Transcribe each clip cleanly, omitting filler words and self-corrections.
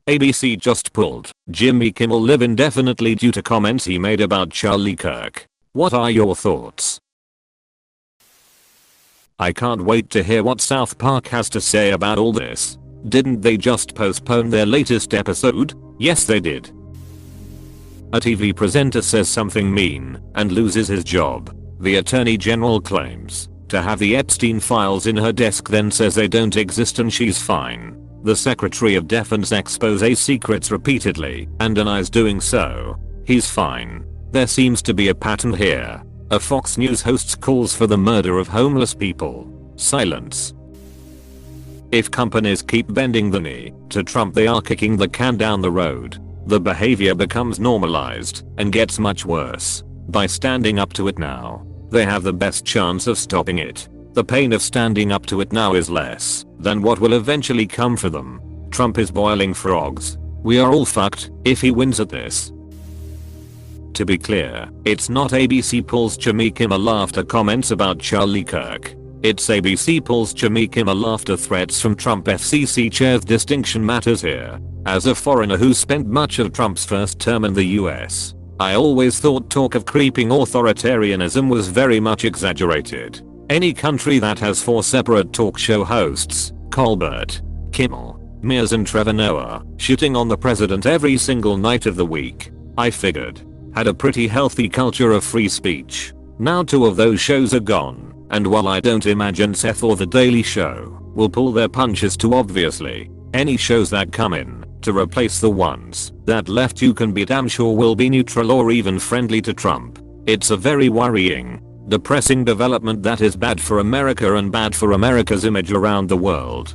ABC just pulled Jimmy Kimmel live indefinitely due to comments he made about Charlie Kirk. What are your thoughts? I can't wait to hear what South Park has to say about all this. Didn't they just postpone their latest episode? Yes they did. A TV presenter says something mean and loses his job. The Attorney General claims to have the Epstein files in her desk, then says they don't exist and she's fine. The Secretary of Defense exposes secrets repeatedly and denies doing so. He's fine. There seems to be a pattern here. A Fox News host calls for the murder of homeless people. Silence. If companies keep bending the knee to Trump, they are kicking the can down the road. The behavior becomes normalized and gets much worse. By standing up to it now, they have the best chance of stopping it. The pain of standing up to it now is less than what will eventually come for them. Trump is boiling frogs. We are all fucked if he wins at this. To be clear, it's not ABC pulls Jimmy Kimmel after comments about Charlie Kirk. It's ABC pulls Jimmy Kimmel after threats from Trump FCC chair. Distinction matters here. As a foreigner who spent much of Trump's first term in the US, I always thought talk of creeping authoritarianism was very much exaggerated. Any country that has 4 separate talk show hosts, Colbert, Kimmel, Mears and Trevor Noah, shooting on the president every single night of the week, I figured, had a pretty healthy culture of free speech. Now 2 of those shows are gone, and while I don't imagine Seth or The Daily Show will pull their punches too obviously, any shows that come in to replace the ones that left, you can be damn sure will be neutral or even friendly to Trump. It's a very worrying, depressing development that is bad for America and bad for America's image around the world.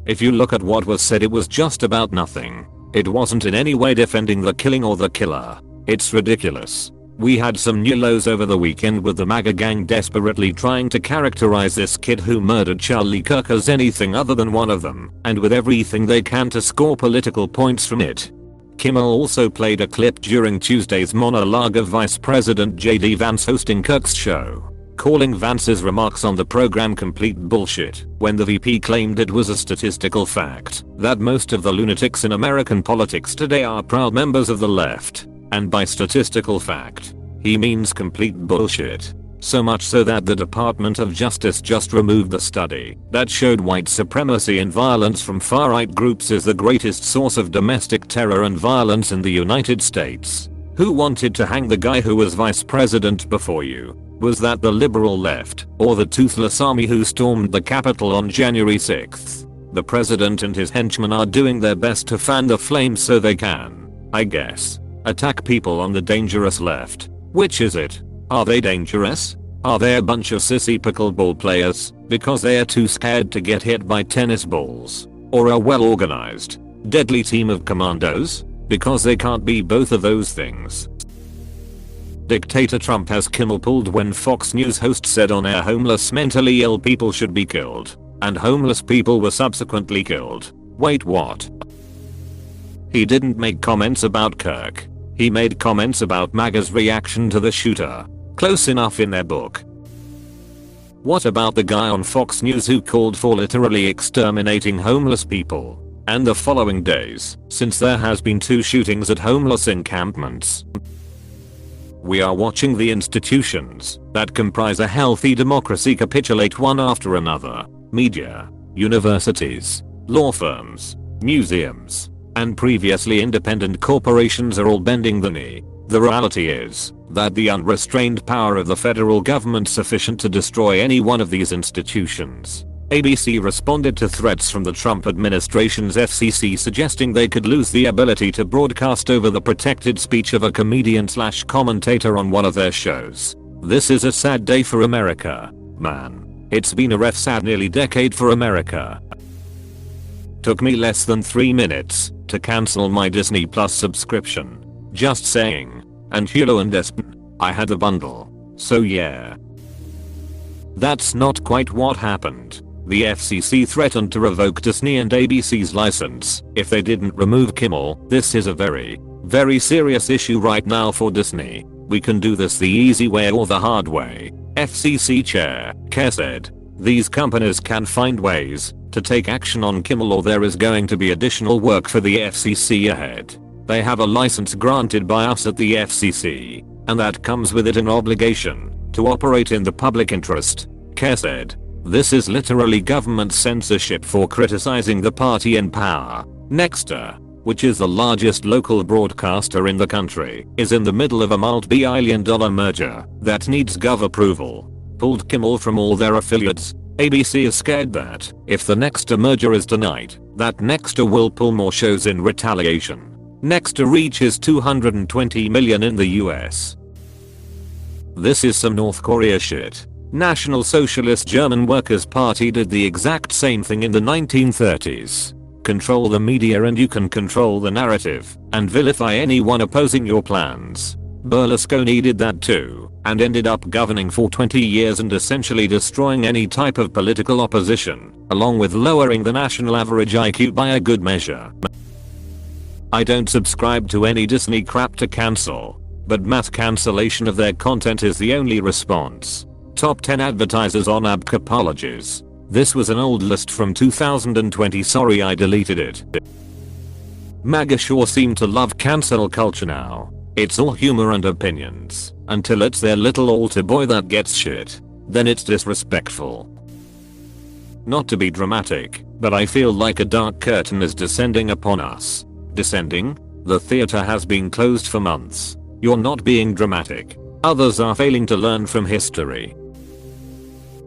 If you look at what was said, it was just about nothing. It wasn't in any way defending the killing or the killer. It's ridiculous. We had some new lows over the weekend with the MAGA gang desperately trying to characterize this kid who murdered Charlie Kirk as anything other than one of them, and with everything they can to score political points from it. Kimmel also played a clip during Tuesday's monologue of Vice President J.D. Vance hosting Kirk's show, calling Vance's remarks on the program complete bullshit, when the VP claimed it was a statistical fact that most of the lunatics in American politics today are proud members of the left. And by statistical fact, he means complete bullshit. So much so that the Department of Justice just removed the study that showed white supremacy and violence from far-right groups is the greatest source of domestic terror and violence in the United States. Who wanted to hang the guy who was vice president before you? Was that the liberal left or the toothless army who stormed the Capitol on January 6th? The president and his henchmen are doing their best to fan the flames so they can, I guess, attack people on the dangerous left. Which is it? Are they dangerous? Are they a bunch of sissy pickleball players because they are too scared to get hit by tennis balls? Or a well-organized, deadly team of commandos? Because they can't be both of those things. Dictator Trump has Kimmel pulled when Fox News host said on air homeless mentally ill people should be killed. And homeless people were subsequently killed. Wait, what? He didn't make comments about Kirk. He made comments about MAGA's reaction to the shooter. Close enough in their book. What about the guy on Fox News who called for literally exterminating homeless people? And the following days, since there has been 2 shootings at homeless encampments. We are watching the institutions that comprise a healthy democracy capitulate one after another. Media, universities, law firms, museums, and previously independent corporations are all bending the knee. The reality is that the unrestrained power of the federal government is sufficient to destroy any one of these institutions. ABC responded to threats from the Trump administration's FCC suggesting they could lose the ability to broadcast over the protected speech of a comedian/commentator on one of their shows. This is a sad day for America, man. It's been a sad nearly decade for America. Took me less than 3 minutes to cancel my Disney Plus subscription. Just saying. And Hulu and ESPN. I had the bundle. So yeah. That's not quite what happened. The FCC threatened to revoke Disney and ABC's license if they didn't remove Kimmel. This is a very, very serious issue right now for Disney. We can do this the easy way or the hard way. FCC Chair Kerr said, these companies can find ways to take action on Kimmel or there is going to be additional work for the FCC ahead. They have a license granted by us at the FCC, and that comes with it an obligation to operate in the public interest, Kerr said. This is literally government censorship for criticizing the party in power. Nexter, which is the largest local broadcaster in the country, is in the middle of a multi-billion-dollar merger that needs gov approval. Pulled Kimmel from all their affiliates. ABC is scared that if the Nexter merger is denied, that Nexter will pull more shows in retaliation. Nexter reaches 220 million in the US. This is some North Korea shit. National Socialist German Workers' Party did the exact same thing in the 1930s. Control the media and you can control the narrative and vilify anyone opposing your plans. Berlusconi did that too and ended up governing for 20 years and essentially destroying any type of political opposition, along with lowering the national average IQ by a good measure. I don't subscribe to any Disney crap to cancel, but mass cancellation of their content is the only response. Top 10 advertisers on apologies. This was an old list from 2020, sorry I deleted it. MAGA sure seem to love cancel culture now. It's all humor and opinions, until it's their little altar boy that gets shit. Then it's disrespectful. Not to be dramatic, but I feel like a dark curtain is descending upon us. Descending? The theater has been closed for months. You're not being dramatic. Others are failing to learn from history.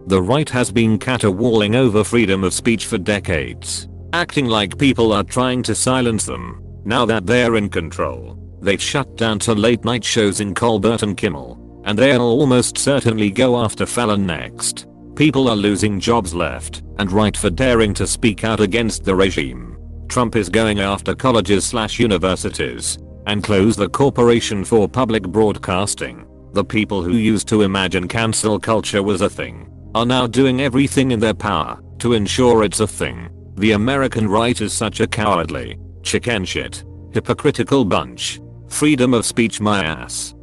The right has been caterwauling over freedom of speech for decades, acting like people are trying to silence them. Now that they're in control, they've shut down to late night shows in Colbert and Kimmel, and they'll almost certainly go after Fallon next. People are losing jobs left and right for daring to speak out against the regime. Trump is going after colleges/universities and close the Corporation for Public Broadcasting. The people who used to imagine cancel culture was a thing are now doing everything in their power to ensure it's a thing. The American right is such a cowardly, chicken shit, hypocritical bunch. Freedom of speech my ass.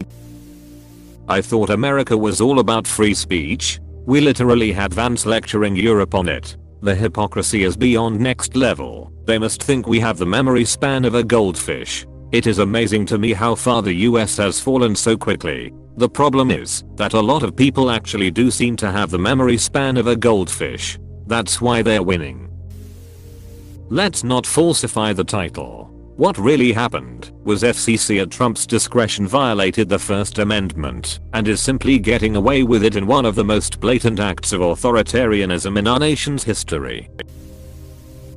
I thought America was all about free speech. We literally had Vance lecturing Europe on it. The hypocrisy is beyond next level. They must think we have the memory span of a goldfish. It is amazing to me how far the US has fallen so quickly. The problem is that a lot of people actually do seem to have the memory span of a goldfish. That's why they're winning. Let's not falsify the title. What really happened was FCC at Trump's discretion violated the First Amendment and is simply getting away with it in one of the most blatant acts of authoritarianism in our nation's history.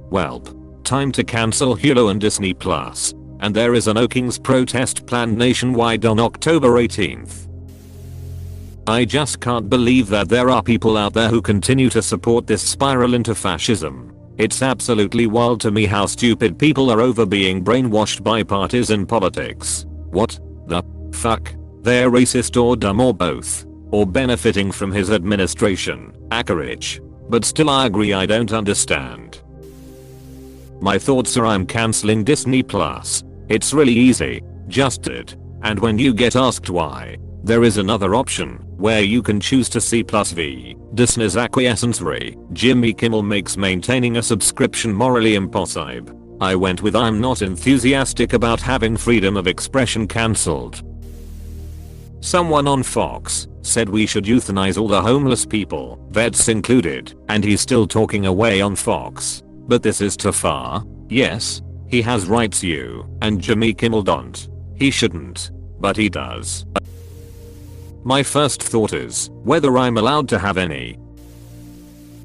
Welp. Time to cancel Hulu and Disney Plus. And there is an O Kings protest planned nationwide on October 18th. I just can't believe that there are people out there who continue to support this spiral into fascism. It's absolutely wild to me how stupid people are over being brainwashed by partisan politics. What the fuck? They're racist or dumb or both. Or benefiting from his administration. Ackerich. But still I agree I don't understand. My thoughts are I'm cancelling Disney Plus. It's really easy. Just do it. And when you get asked why, there is another option where you can choose to see plus V. Disney's acquiescence re. Jimmy Kimmel makes maintaining a subscription morally impossible. I went with I'm not enthusiastic about having freedom of expression cancelled. Someone on Fox said we should euthanize all the homeless people, vets included, and he's still talking away on Fox. But this is too far. Yes, he has rights you and Jimmy Kimmel don't. He shouldn't, but he does. My first thought is whether I'm allowed to have any.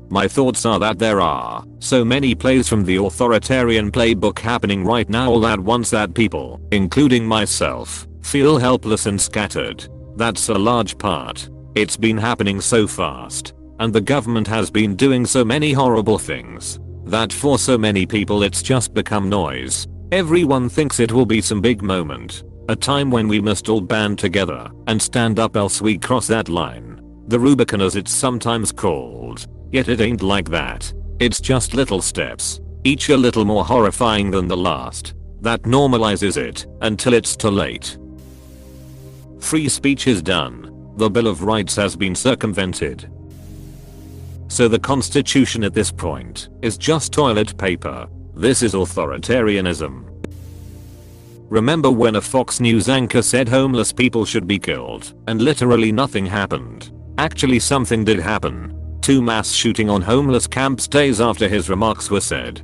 My thoughts are that there are so many plays from the authoritarian playbook happening right now all at once that people, including myself, feel helpless and scattered. That's a large part. It's been happening so fast, and the government has been doing so many horrible things that for so many people it's just become noise. Everyone thinks it will be some big moment, a time when we must all band together and stand up else we cross that line. The Rubicon as it's sometimes called. Yet it ain't like that. It's just little steps, each a little more horrifying than the last, that normalizes it until it's too late. Free speech is done. The Bill of Rights has been circumvented. So the Constitution at this point is just toilet paper. This is authoritarianism. Remember when a Fox News anchor said homeless people should be killed, and literally nothing happened? Actually something did happen. 2 mass shooting on homeless camps days after his remarks were said.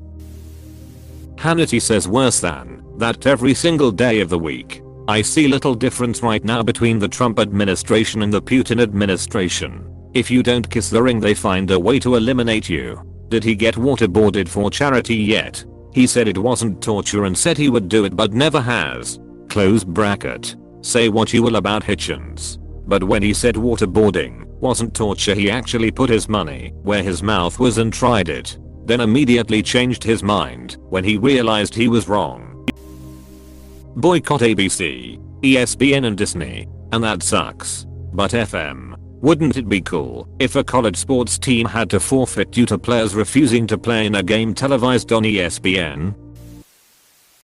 Hannity says worse than that every single day of the week. I see little difference right now between the Trump administration and the Putin administration. If you don't kiss the ring, they find a way to eliminate you. Did he get waterboarded for charity yet? He said it wasn't torture and said he would do it but never has. Close bracket. Say what you will about Hitchens. But when he said waterboarding wasn't torture, he actually put his money where his mouth was and tried it. Then immediately changed his mind when he realized he was wrong. Boycott ABC, ESPN and Disney. And that sucks. But FM. Wouldn't it be cool if a college sports team had to forfeit due to players refusing to play in a game televised on ESPN?